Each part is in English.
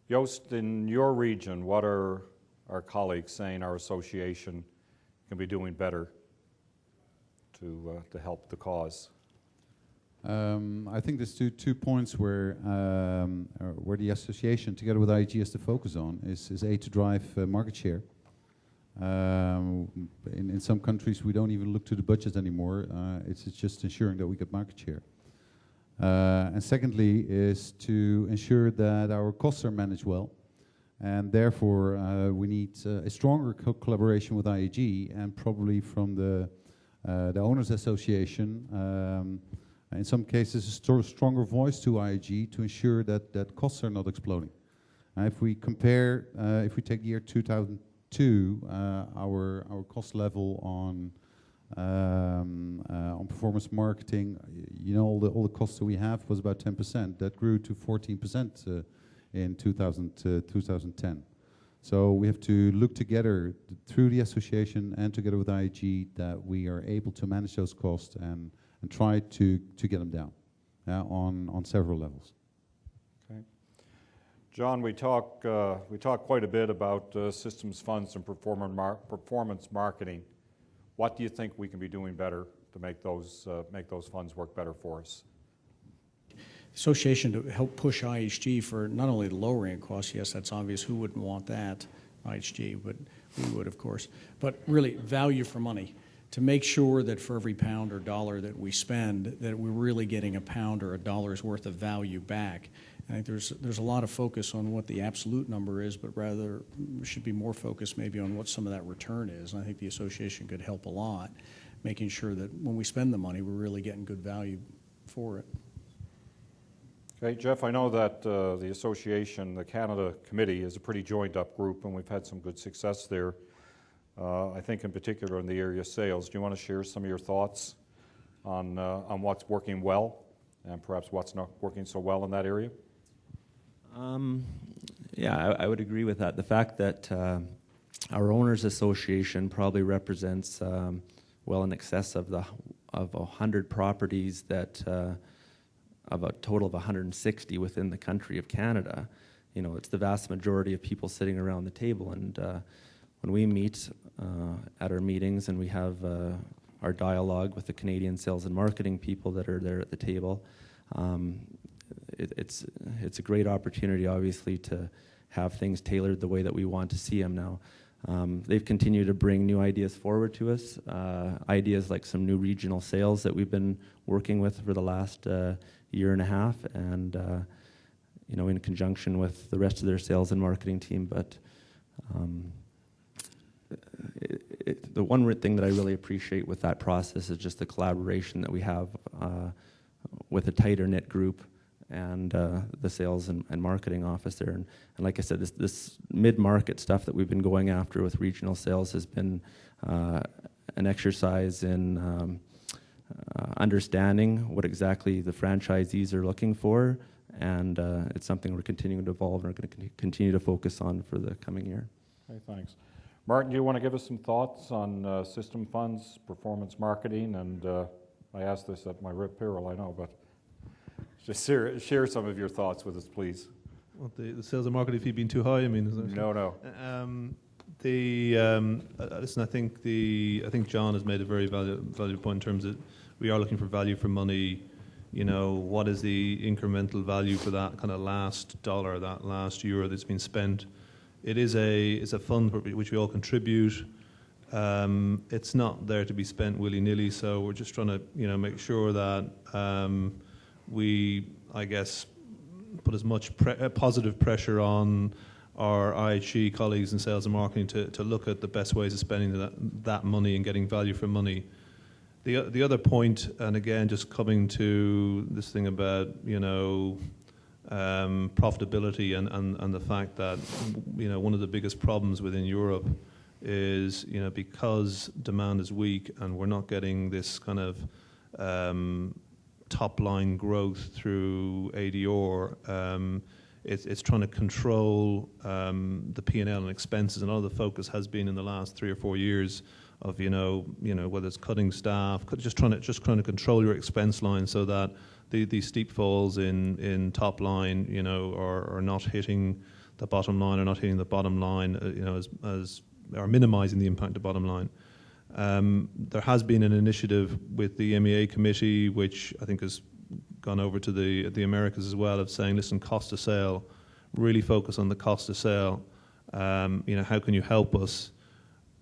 Joost, in your region, what are our colleagues saying our association can be doing better to help the cause? I think there's two points where the association, together with IAG, has to focus on is A, to drive market share. In some countries, we don't even look to the budget anymore. It's just ensuring that we get market share. And secondly is to ensure that our costs are managed well. And therefore, we need a stronger collaboration with IAG and probably from the Owners Association. In some cases, a stronger voice to IAG to ensure that costs are not exploding. If we compare, if we take the year 2002, our cost level on performance marketing, you know, all the costs that we have was about 10%. That grew to 14% in 2010. So we have to look together through the association and together with IAG that we are able to manage those costs and try to get them down on several levels. Okay, John, we talk quite a bit about systems funds and performance marketing. What do you think we can be doing better to make those funds work better for us? Association to help push IHG for not only the lowering of costs, yes, that's obvious, who wouldn't want that, IHG, but we would, of course, but really value for money, to make sure that for every pound or dollar that we spend, that we're really getting a pound or a dollar's worth of value back. I think there's a lot of focus on what the absolute number is, but rather should be more focused maybe on what some of that return is. And I think the association could help a lot, making sure that when we spend the money, we're really getting good value for it. Okay, Jeff, I know that the association, the Canada Committee, is a pretty joined-up group, and we've had some good success there. I think in particular in the area of sales. Do you want to share some of your thoughts on what's working well and perhaps what's not working so well in that area? Yeah, I would agree with that. The fact that our Owners Association probably represents well in excess of 100 properties that of a total of 160 within the country of Canada. You know, it's the vast majority of people sitting around the table, and when we meet at our meetings and we have our dialogue with the Canadian sales and marketing people that are there at the table, it's a great opportunity, obviously, to have things tailored the way that we want to see them now. They've continued to bring new ideas forward to us, ideas like some new regional sales that we've been working with for the last year and a half, and you know, in conjunction with the rest of their sales and marketing team. But the one thing that I really appreciate with that process is just the collaboration that we have with a tighter knit group and the sales and marketing office there. And like I said, this mid-market stuff that we've been going after with regional sales has been an exercise in understanding what exactly the franchisees are looking for, and it's something we're continuing to evolve and are going to continue to focus on for the coming year. Okay, thanks. Martin, do you want to give us some thoughts on system funds, performance marketing, and I asked this at my RIP peril, I know, but just share some of your thoughts with us, please. Well, the sales and marketing fee being too high, I mean, is that No. Listen, I think John has made a very valuable point in terms of we are looking for value for money. You know, what is the incremental value for that kind of last dollar, that last euro that's been spent? It's a fund which we all contribute. It's not there to be spent willy-nilly, so we're just trying to, you know, make sure that we, I guess, put as much positive pressure on our IHG colleagues in sales and marketing to look at the best ways of spending that money and getting value for money. The other point, and again, just coming to this thing about, you know, profitability and the fact that, you know, one of the biggest problems within Europe is, you know, because demand is weak and we're not getting this kind of top line growth through ADR, it's trying to control the P&L and expenses, and all the focus has been in the last 3 or 4 years whether it's cutting staff, just trying to control your expense line so that these steep falls in top line, are not hitting the bottom line or not hitting the bottom line, or minimizing the impact of bottom line. There has been an initiative with the MEA committee, which I think has gone over to the Americas as well, of saying, listen, cost of sale, really focus on the cost of sale. How can you help us?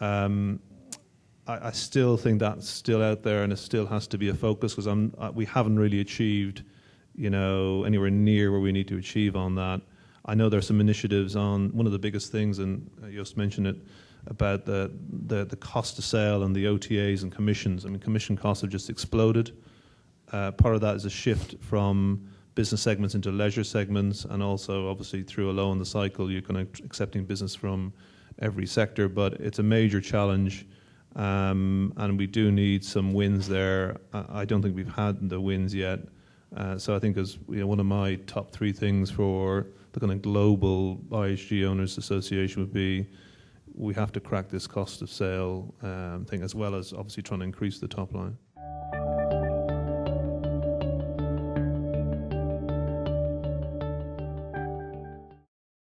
I still think that's still out there, and it still has to be a focus, because we haven't really achieved, anywhere near where we need to achieve on that. I know there's some initiatives on one of the biggest things, and Joost mentioned it, about the cost of sale and the OTAs and commissions. I mean, commission costs have just exploded. Part of that is a shift from business segments into leisure segments, and also obviously through a low in the cycle, you're kind of accepting business from every sector. But it's a major challenge, and we do need some wins there. I don't think we've had the wins yet. So I think as one of my top 3 things for the kind of global IHG Owners Association would be, we have to crack this cost of sale thing, as well as obviously trying to increase the top line.